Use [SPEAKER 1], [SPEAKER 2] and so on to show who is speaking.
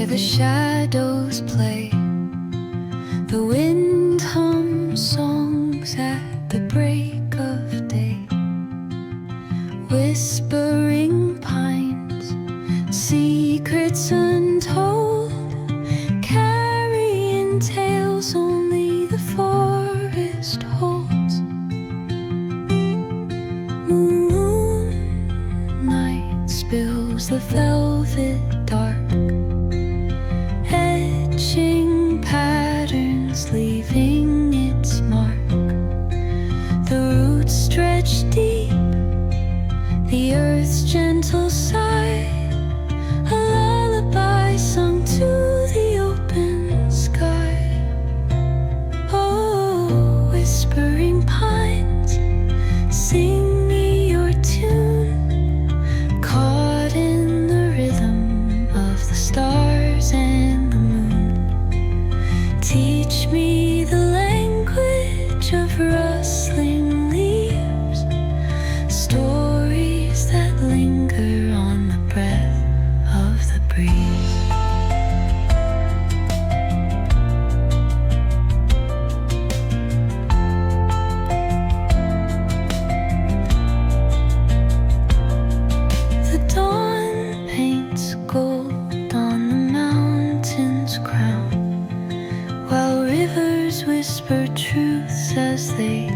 [SPEAKER 1] where the shadows play. The wind hums songs at the break of day. Whispering pines, secrets untold, carrying tales only the forest holds. Moonlight spills the velvet dark, etching patterns, leaving its mark. The roots stretch deep, the earth's gentle sigh, a lullaby sung to the open sky. Oh, whispering pines, sing me your tune, caught in the rhythm of the stars and the moon. Teach me the language of rustling leaves, stories that linger on the breath of the breeze. The dawn paints gold on the mountain's crown, while rivers whisper truths as they